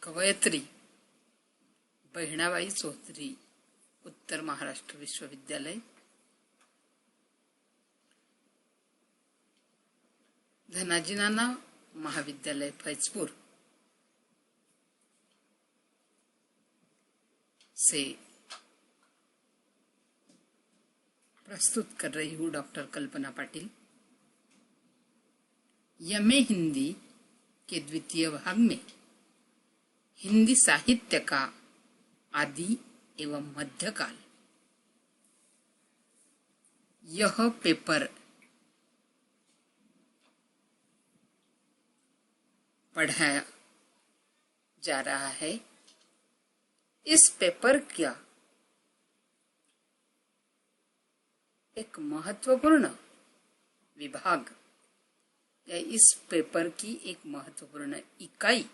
कवयत्री बहिणाबाई चौधरी, उत्तर महाराष्ट्र विश्वविद्यालय, धनाजी नाना महाविद्यालय फैजपुर से प्रस्तुत कर रही हूँ डॉक्टर कल्पना पाटिल। यमे हिंदी के द्वितीय भाग में हिंदी साहित्य का आदि एवं मध्यकाल, यह पेपर पढ़ाया जा रहा है। इस पेपर का एक महत्वपूर्ण विभाग या इस पेपर की एक महत्वपूर्ण इकाई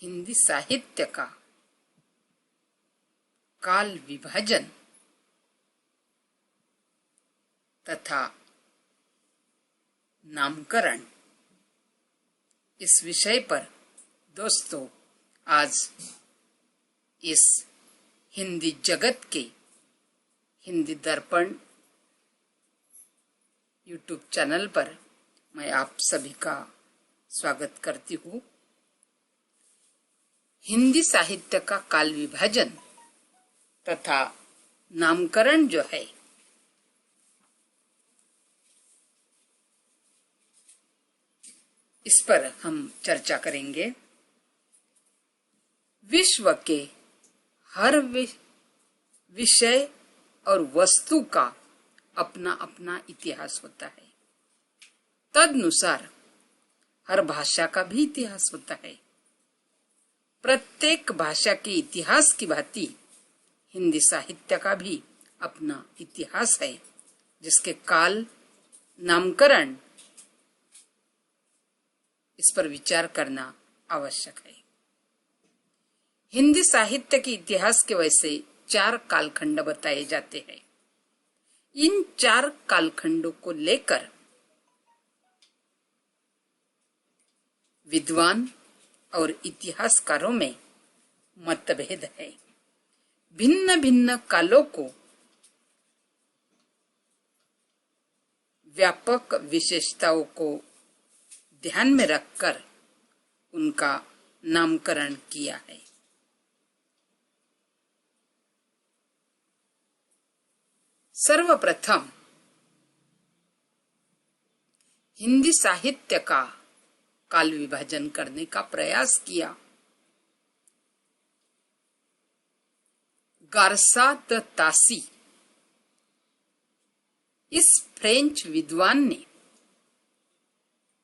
हिंदी साहित्य का काल विभाजन तथा नामकरण, इस विषय पर दोस्तों आज इस हिंदी जगत के हिंदी दर्पण यूट्यूब चैनल पर मैं आप सभी का स्वागत करती हूँ। हिंदी साहित्य का काल विभाजन तथा नामकरण जो है, इस पर हम चर्चा करेंगे। विश्व के हर विषय और वस्तु का अपना अपना इतिहास होता है। तदनुसार हर भाषा का भी इतिहास होता है। प्रत्येक भाषा के इतिहास की भांति हिंदी साहित्य का भी अपना इतिहास है, जिसके काल, नामकरण, इस पर विचार करना आवश्यक है। हिंदी साहित्य के इतिहास के वैसे 4 कालखंड बताए जाते हैं। इन 4 कालखंडों को लेकर विद्वान और इतिहासकारों में मतभेद है। भिन्न भिन्न कालों को व्यापक विशेषताओं को ध्यान में रखकर उनका नामकरण किया है। सर्वप्रथम हिंदी साहित्य का काल विभाजन करने का प्रयास किया गारसा द तासी, इस फ्रेंच विद्वान ने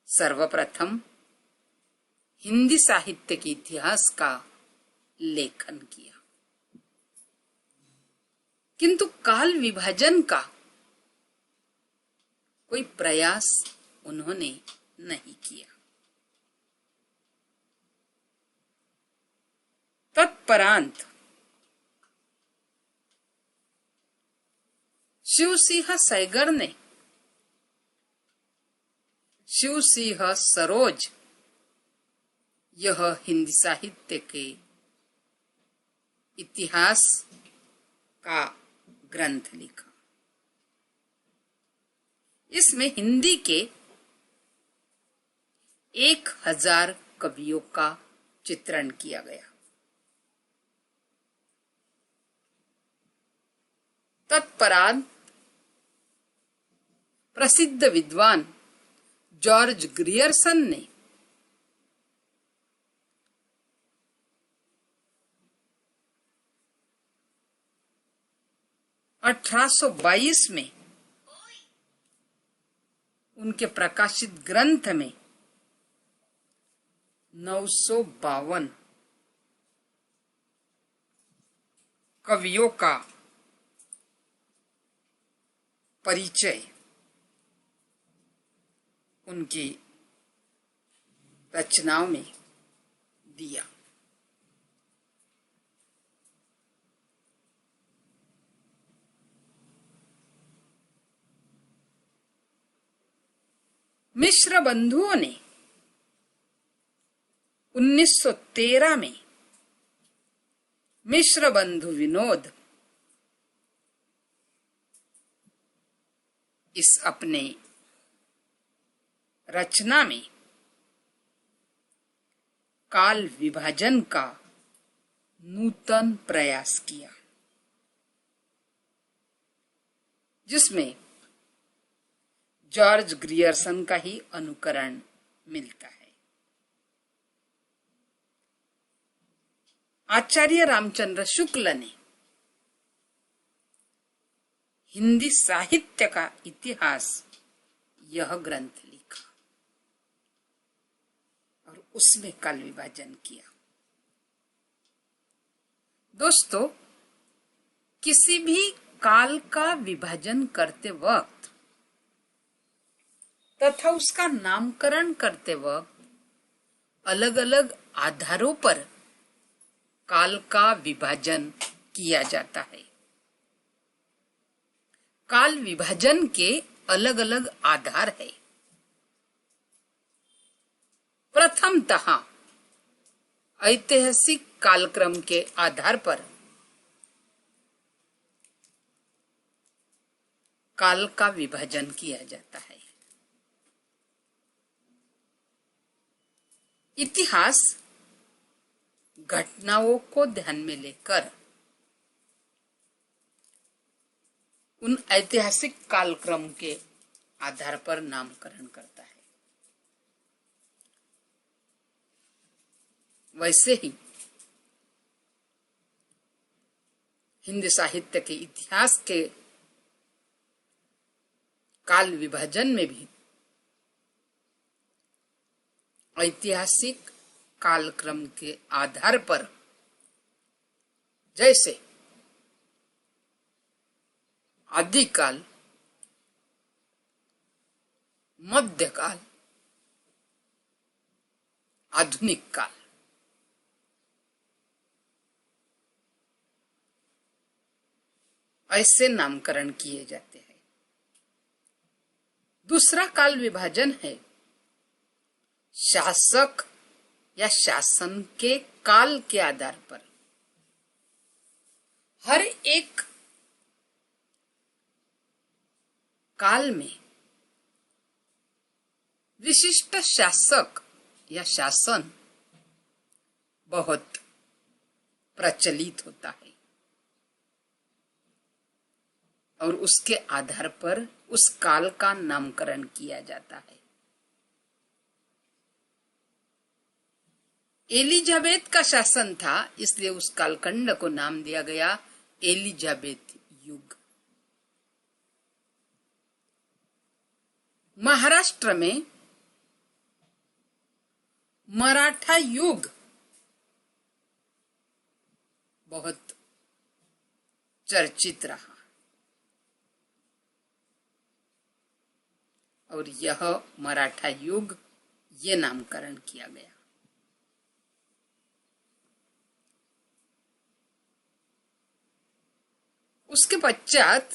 सर्वप्रथम हिंदी साहित्य के इतिहास का लेखन किया, किंतु काल विभाजन का कोई प्रयास उन्होंने नहीं किया। तत्परांत शिवसिंह सैगर ने शिवसिंह सरोज, यह हिंदी साहित्य के इतिहास का ग्रंथ लिखा। इसमें हिंदी के 1000 कवियों का चित्रण किया गया। तत्परांत प्रसिद्ध विद्वान जॉर्ज ग्रियर्सन ने (1822) में उनके प्रकाशित ग्रंथ में 952 कवियों का परिचय उनकी रचनाओं में दिया। मिश्र बंधुओं ने 1913 में मिश्र बंधु विनोद इस अपने रचना में काल विभाजन का नूतन प्रयास किया, जिसमें जॉर्ज ग्रियर्सन का ही अनुकरण मिलता है। आचार्य रामचंद्र शुक्ल ने हिंदी साहित्य का इतिहास यह ग्रंथ लिखा और उसमें काल विभाजन किया। दोस्तों, किसी भी काल का विभाजन करते वक्त तथा उसका नामकरण करते वक्त अलग अलग आधारों पर काल का विभाजन किया जाता है। काल विभाजन के अलग अलग आधार है। प्रथमतः ऐतिहासिक कालक्रम के आधार पर काल का विभाजन किया जाता है। इतिहास घटनाओं को ध्यान में लेकर उन ऐतिहासिक कालक्रम के आधार पर नामकरण करता है। वैसे ही हिंदी साहित्य के इतिहास के काल विभाजन में भी ऐतिहासिक कालक्रम के आधार पर, जैसे आदिकाल, मध्यकाल, आधुनिक काल, ऐसे नामकरण किए जाते हैं। दूसरा काल विभाजन है शासक या शासन के काल के आधार पर। हर एक काल में विशिष्ट शासक या शासन बहुत प्रचलित होता है और उसके आधार पर उस काल का नामकरण किया जाता है। एलिजाबेथ का शासन था, इसलिए उस कालखंड को नाम दिया गया एलिजाबेथ युग। महाराष्ट्र में मराठा युग बहुत चर्चित रहा और यह मराठा युग ये नामकरण किया गया। उसके पश्चात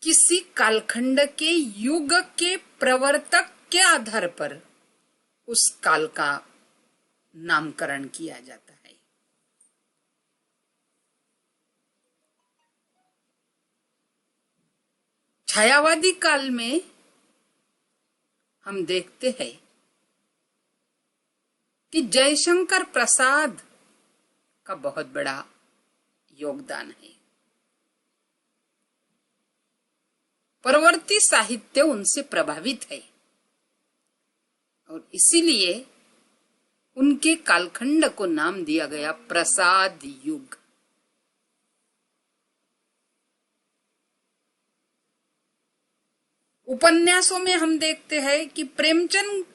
किसी कालखंड के युग के प्रवर्तक के आधार पर उस काल का नामकरण किया जाता है। छायावादी काल में हम देखते हैं कि जयशंकर प्रसाद का बहुत बड़ा योगदान है। परवर्ती साहित्य उनसे प्रभावित है और इसीलिए उनके कालखंड को नाम दिया गया प्रसाद युग। उपन्यासों में हम देखते हैं कि प्रेमचंद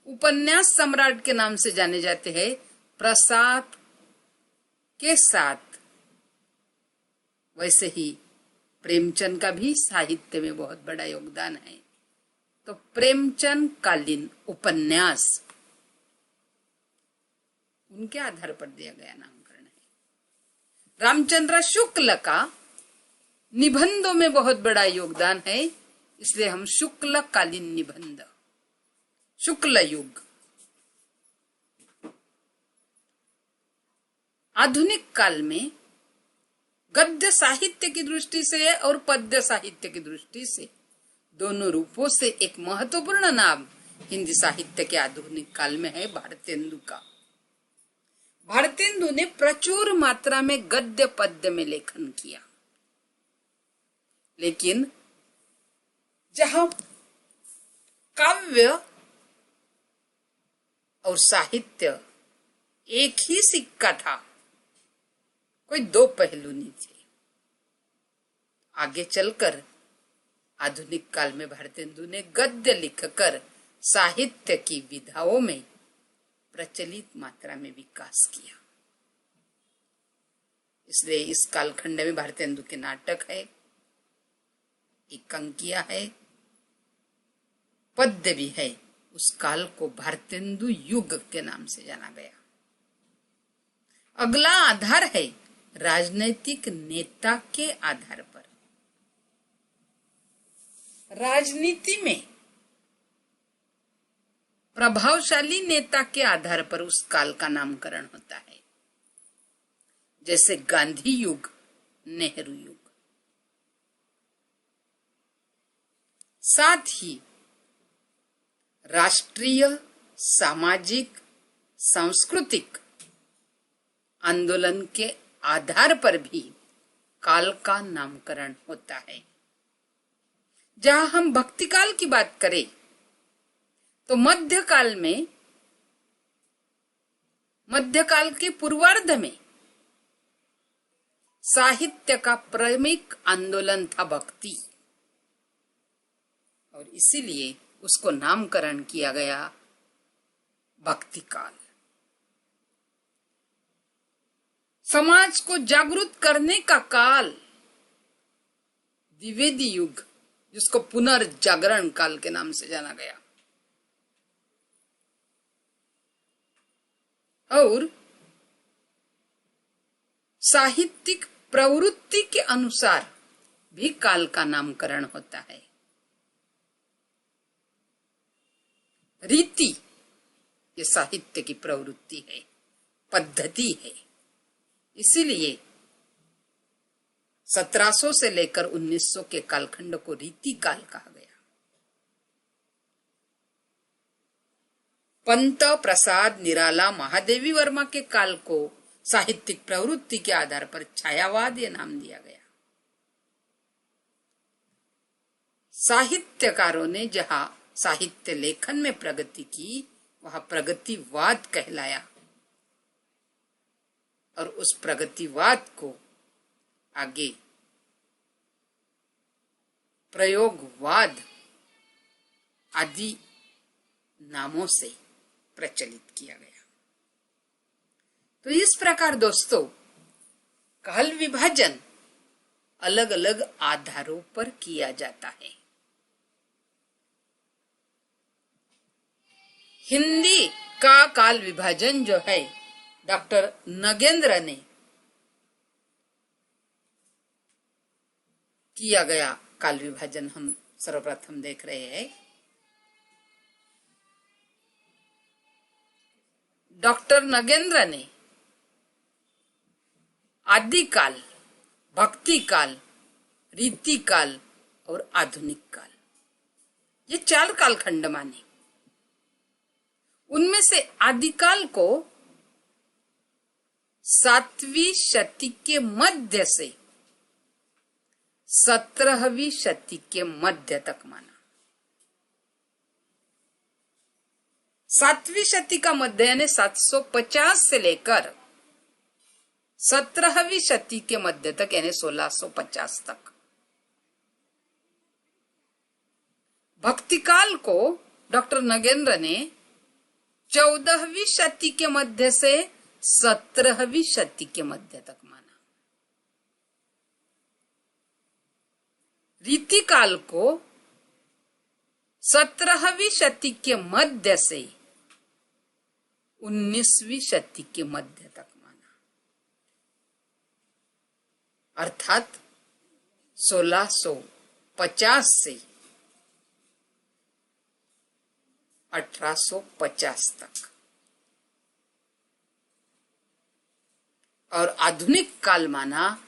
उपन्यास सम्राट के नाम से जाने जाते हैं। प्रसाद के साथ वैसे ही प्रेमचंद का भी साहित्य में बहुत बड़ा योगदान है। तो प्रेमचंद कालीन उपन्यास उनके आधार पर दिया गया नामकरण है। रामचंद्र शुक्ल का निबंधों में बहुत बड़ा योगदान है, इसलिए हम शुक्ल कालीन निबंध, शुक्ल युग आधुनिक काल में गद्य साहित्य की दृष्टि से और पद्य साहित्य की दृष्टि से दोनों रूपों से एक महत्वपूर्ण नाम हिंदी साहित्य के आधुनिक काल में है भारतेंदु का। भारतेंदु ने प्रचुर मात्रा में गद्य पद्य में लेखन किया, लेकिन जहां काव्य और साहित्य एक ही सिक्का था, कोई दो पहलू नहीं थे। आगे चलकर आधुनिक काल में भारतेंदु ने गद्य लिखकर साहित्य की विधाओं में प्रचलित मात्रा में विकास किया। इसलिए इस कालखंड में भारतेंदु के नाटक है, एकांकिया है, पद्य भी है। उस काल को भारतेंदु युग के नाम से जाना गया। अगला आधार है राजनैतिक नेता के आधार पर। राजनीति में प्रभावशाली नेता के आधार पर उस काल का नामकरण होता है, जैसे गांधी युग, नेहरू युग। साथ ही राष्ट्रीय, सामाजिक, सांस्कृतिक आंदोलन के आधार पर भी काल का नामकरण होता है। जहां हम भक्ति काल की बात करें तो मध्यकाल के पूर्वार्ध में साहित्य का प्रमुख आंदोलन था भक्ति, और इसीलिए उसको नामकरण किया गया भक्ति काल। समाज को जागरूक करने का काल द्विवेदी युग, जिसको पुनर्जागरण काल के नाम से जाना गया। और साहित्यिक प्रवृत्ति के अनुसार भी काल का नामकरण होता है। रीति ये साहित्य की प्रवृत्ति है, पद्धति है। इसीलिए 1700 से लेकर 1900 के कालखंड को रीति काल कहा गया। पंत प्रसाद निराला महादेवी वर्मा के काल को साहित्यिक प्रवृत्ति के आधार पर छायावाद ये नाम दिया गया। साहित्यकारों ने जहां साहित्य लेखन में प्रगति की, वहां प्रगतिवाद कहलाया, और उस प्रगतिवाद को आगे प्रयोगवाद आदि नामों से प्रचलित किया गया। तो इस प्रकार दोस्तों, काल विभाजन अलग अलग आधारों पर किया जाता है। हिंदी का काल विभाजन जो है, डॉक्टर नगेंद्र ने किया गया काल विभाजन हम सर्वप्रथम देख रहे हैं। डॉक्टर नगेंद्र ने आदिकाल, भक्ति काल, रीति काल और आधुनिक काल, ये 4 कालखंड माने। उनमें से आदिकाल को 7वीं शती के मध्य से 17वीं शती के मध्य तक माना। 7वीं शती का मध्य यानी 750 से लेकर 17वीं शती के मध्य तक यानी 1650 तक। भक्तिकाल को डॉक्टर नगेंद्र ने 14वीं शती के मध्य से 17वीं शती के मध्य तक माना। रीतिकाल को 17वीं शती के मध्य से 19वीं शती के मध्य तक माना, अर्थात 1650 से 1850 तक। और आधुनिक काल माना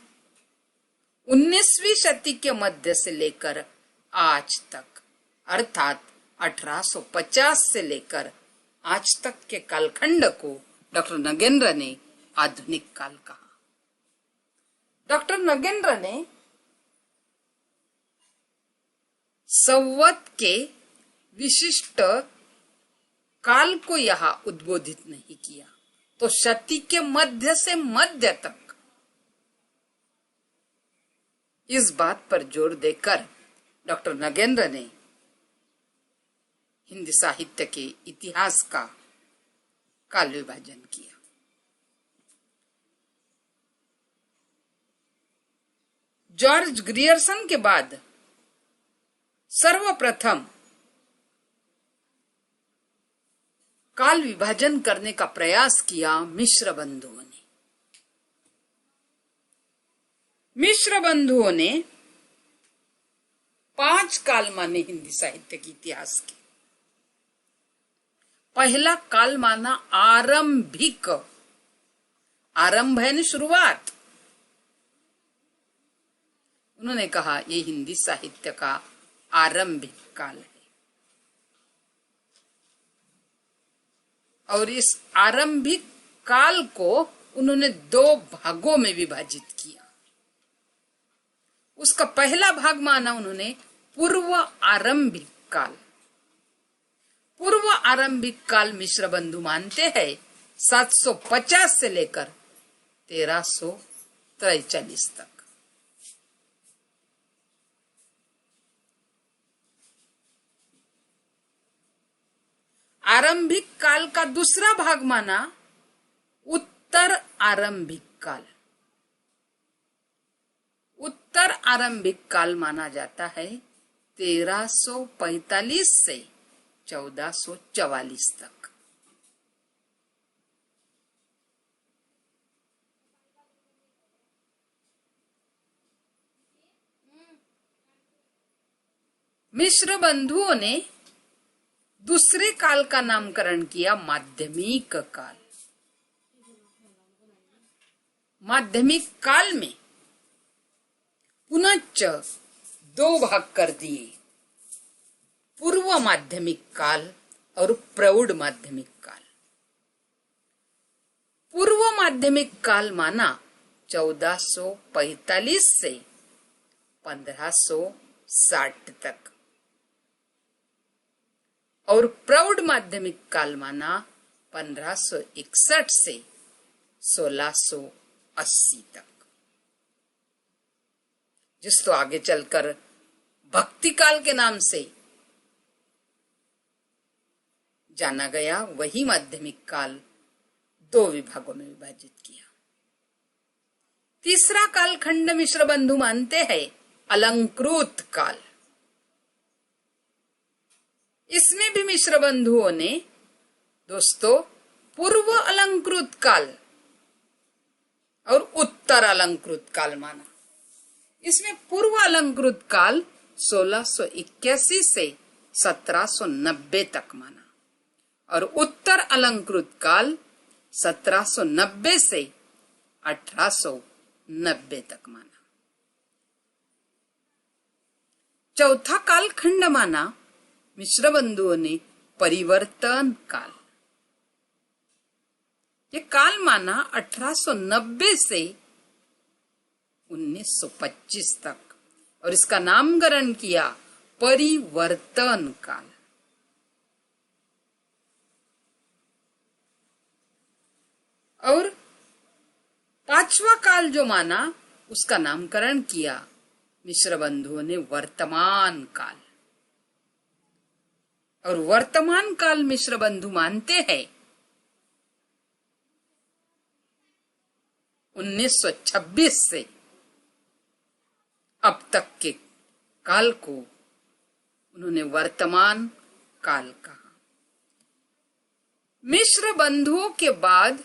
19वीं शती के मध्य से लेकर आज तक, अर्थात 1850 से लेकर आज तक के कालखंड को डॉक्टर नगेंद्र ने आधुनिक काल कहा। डॉक्टर नगेंद्र ने संवत के विशिष्ट काल को यहाँ उद्बोधित नहीं किया, तो शती के मध्य से मध्य तक इस बात पर जोर देकर डॉक्टर नगेंद्र ने हिंदी साहित्य के इतिहास का काल विभाजन किया। जॉर्ज ग्रियर्सन के बाद सर्वप्रथम काल विभाजन करने का प्रयास किया मिश्र बंधुओं ने। मिश्र बंधुओं ने 5 काल माने हिंदी साहित्य के इतिहास के। पहला काल माना आरंभिक, आरंभ है शुरुआत। उन्होंने कहा ये हिंदी साहित्य का आरंभिक काल है, और इस आरंभिक काल को उन्होंने 2 भागों में विभाजित किया। उसका पहला भाग माना उन्होंने पूर्व आरंभिक काल। पूर्व आरंभिक काल मिश्र बंधु मानते हैं 750 से लेकर 1343 तक। आरंभिक काल का दूसरा भाग माना उत्तर आरंभिक काल। उत्तर आरंभिक काल माना जाता है 1345 से 1444 तक। मिश्र बंधुओं ने दूसरे काल का नामकरण किया माध्यमिक काल। माध्यमिक काल में पुनश्च 2 भाग कर दिए, पूर्व माध्यमिक काल और प्रौढ़ माध्यमिक काल। पूर्व माध्यमिक काल माना 1445 से 1560 तक, और प्रौढ़ माध्यमिक काल माना 1561 से 1680 तक, जिसको आगे चलकर भक्ति काल के नाम से जाना गया। वही माध्यमिक काल 2 विभागों में विभाजित किया। तीसरा कालखंड मिश्र बंधु मानते हैं अलंकृत काल। इसमें भी मिश्र बंधुओं ने दोस्तों पूर्व अलंकृत काल और उत्तर अलंकृत काल माना। इसमें पूर्व अलंकृत काल 1681 से 1790 तक माना, और उत्तर अलंकृत काल 1790 से 1890 तक माना। चौथा कालखंड माना मिश्र बंधुओं ने परिवर्तन काल। ये काल माना 1890 से 1925 तक, और इसका नामकरण किया परिवर्तन काल। और 5वां काल जो माना उसका नामकरण किया मिश्र बंधुओं ने वर्तमान काल। और वर्तमान काल मिश्र बंधु मानते हैं 1926 से अब तक के काल को उन्होंने वर्तमान काल कहा। मिश्र बंधुओं के बाद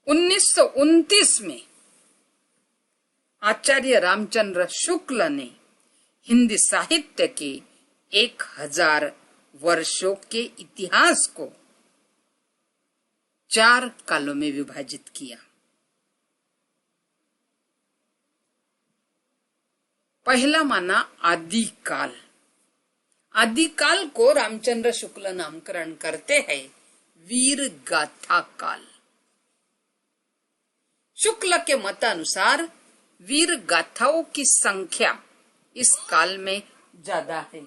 उन्नीस में आचार्य रामचंद्र शुक्ल ने हिंदी साहित्य के 1000 वर्षों के इतिहास को 4 कालों में विभाजित किया। पहला माना आदिकाल। आदिकाल को रामचंद्र शुक्ल नामकरण करते हैं वीर गाथा काल। शुक्ल के मतानुसार वीर गाथाओं की संख्या इस काल में ज्यादा है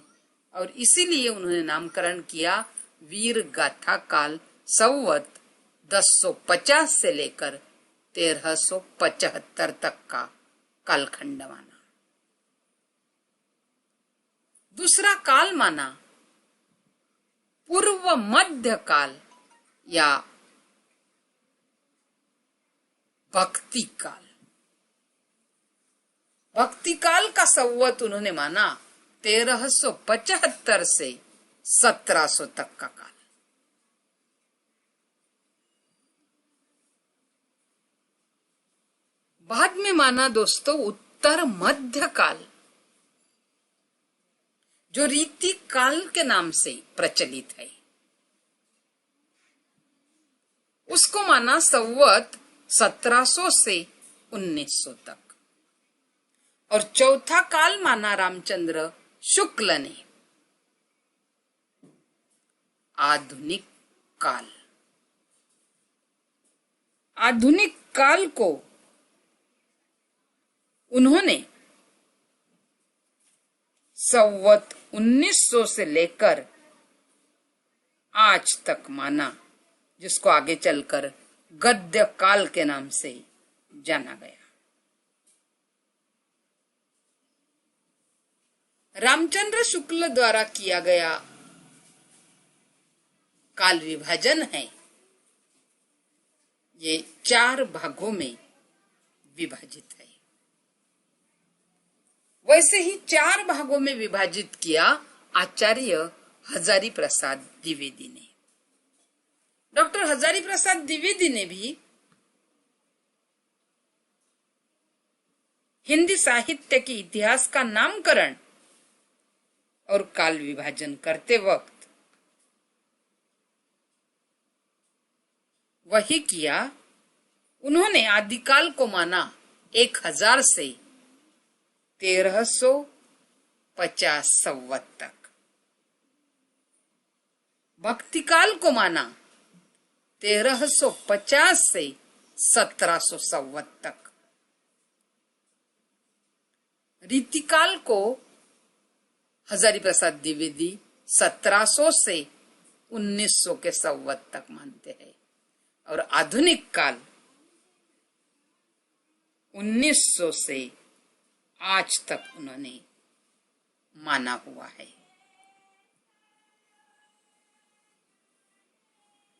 और इसीलिए उन्होंने नामकरण किया वीर गाथा काल। संवत 1050 से लेकर 1375 तक का कालखंड माना। दूसरा काल माना पूर्व मध्य काल या भक्ति काल। भक्ति काल का संवत उन्होंने माना 1375 से 1700 तक का काल। बाद में माना दोस्तों उत्तर मध्य काल, जो रीति काल के नाम से प्रचलित है। उसको माना संवत 1700 से 1900 तक। और चौथा काल माना रामचंद्र शुक्ल ने आधुनिक काल। आधुनिक काल को उन्होंने संवत 1900 से लेकर आज तक माना, जिसको आगे चलकर गद्य काल के नाम से जाना गया। रामचंद्र शुक्ल द्वारा किया गया काल विभाजन है, ये 4 भागों में विभाजित है। वैसे ही 4 भागों में विभाजित किया आचार्य हजारी प्रसाद द्विवेदी ने। डॉक्टर हजारी प्रसाद द्विवेदी ने भी हिंदी साहित्य के इतिहास का नामकरण और काल विभाजन करते वक्त वही किया। उन्होंने आदिकाल को माना 1000 से 1350 संवत तक, भक्ति काल को माना 1350 से 1700 संवत तक, रीतिकाल को हजारी प्रसाद द्विवेदी 1700 से 1900 के संवत तक मानते हैं और आधुनिक काल 1900 से आज तक उन्होंने माना हुआ है।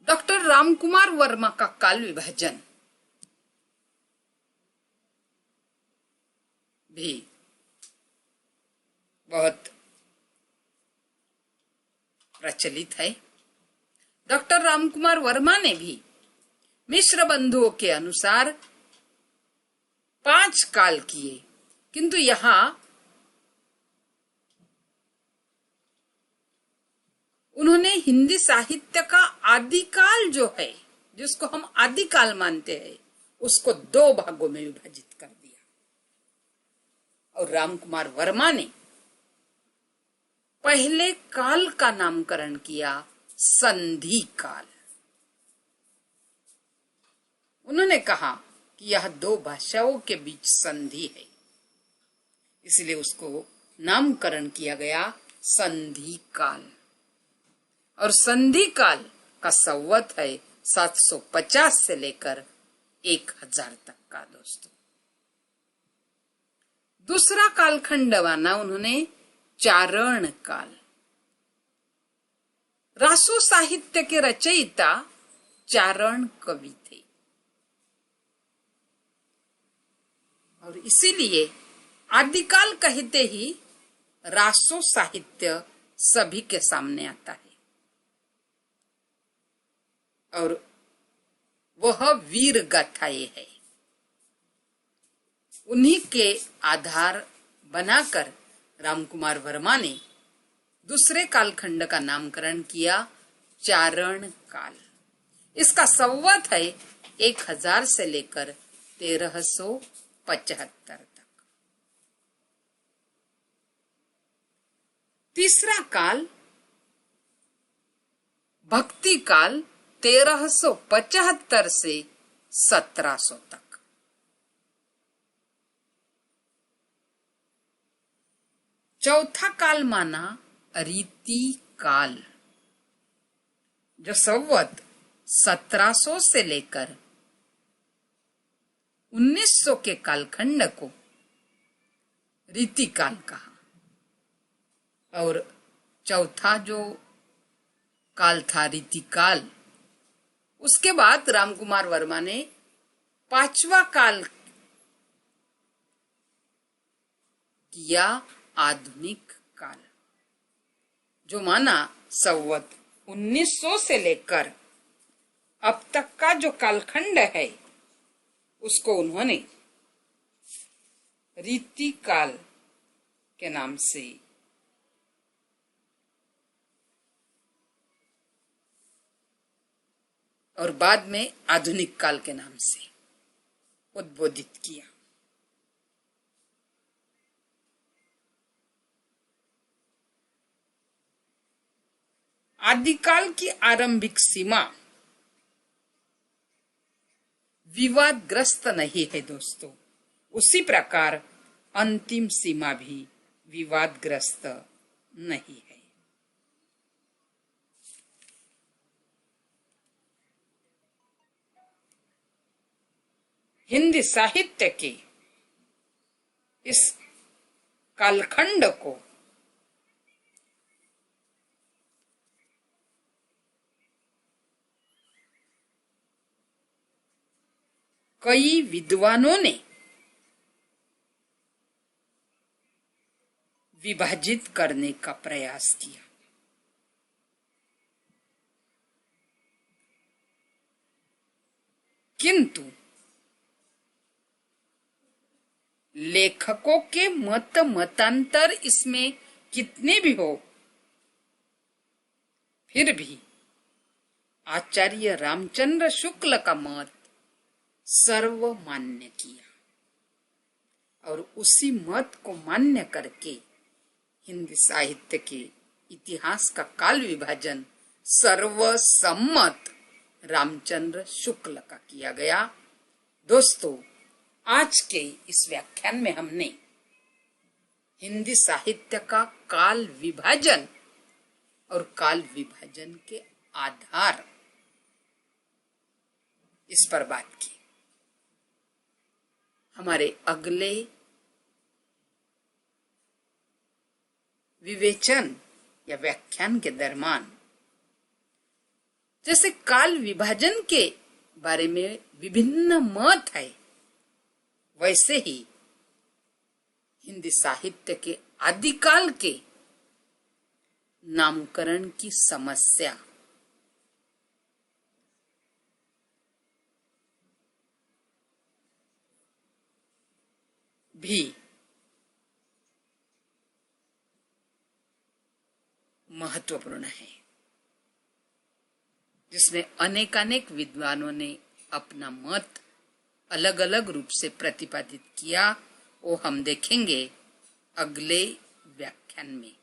डॉक्टर रामकुमार वर्मा का काल विभाजन भी बहुत प्रचलित है। डॉक्टर रामकुमार वर्मा ने भी मिश्र बंधुओं के अनुसार 5 काल किए, किंतु यहां उन्होंने हिंदी साहित्य का आदिकाल जो है, जिसको हम आदिकाल मानते हैं, उसको 2 भागों में विभाजित कर दिया। और रामकुमार वर्मा ने पहले काल का नामकरण किया संधि काल। उन्होंने कहा कि यह 2 भाषाओं के बीच संधि है, इसलिए उसको नामकरण किया गया संधि काल। और संधि काल का संवत है 750 से लेकर 1000 तक का दोस्तों। दूसरा कालखंड माना उन्होंने चारण काल। रासो साहित्य के रचयिता चारण कवि थे और इसीलिए आदिकाल कहते ही रासो साहित्य सभी के सामने आता है और वह वीर गाथाएं है। उन्हीं के आधार बनाकर रामकुमार वर्मा ने दूसरे कालखंड का नामकरण किया चारण काल। इसका संवत है 1000 से लेकर 1375 तक। तीसरा काल भक्ति काल 1375 से 1700 तक। चौथा काल माना रीति काल, जो संवत 1700 से लेकर 1900 के कालखंड को रीति काल कहा। और चौथा जो काल था रीति काल, उसके बाद रामकुमार वर्मा ने 5वां काल किया आधुनिक काल, जो माना संवत 1900 से लेकर अब तक का जो कालखंड है उसको उन्होंने रीति काल के नाम से और बाद में आधुनिक काल के नाम से उद्बोधित किया। आदिकाल की आरंभिक सीमा विवादग्रस्त नहीं है दोस्तों, उसी प्रकार अंतिम सीमा भी विवादग्रस्त नहीं है। हिंदी साहित्य के इस कालखंड को कई विद्वानों ने विभाजित करने का प्रयास किया, किंतु लेखकों के मतांतर इसमें कितने भी हो, फिर भी आचार्य रामचंद्र शुक्ल का मत सर्वमान्य किया और उसी मत को मान्य करके हिंदी साहित्य के इतिहास का काल विभाजन सर्वसम्मत रामचंद्र शुक्ल का किया गया। दोस्तों, आज के इस व्याख्यान में हमने हिंदी साहित्य का काल विभाजन और काल विभाजन के आधार इस पर बात की। हमारे अगले विवेचन या व्याख्यान के दरम्यान जैसे काल विभाजन के बारे में विभिन्न मत है, वैसे ही हिंदी साहित्य के आदिकाल के नामकरण की समस्या भी महत्वपूर्ण है, जिसमें अनेकानेक विद्वानों ने अपना मत अलग अलग रूप से प्रतिपादित किया। वो हम देखेंगे अगले व्याख्यान में।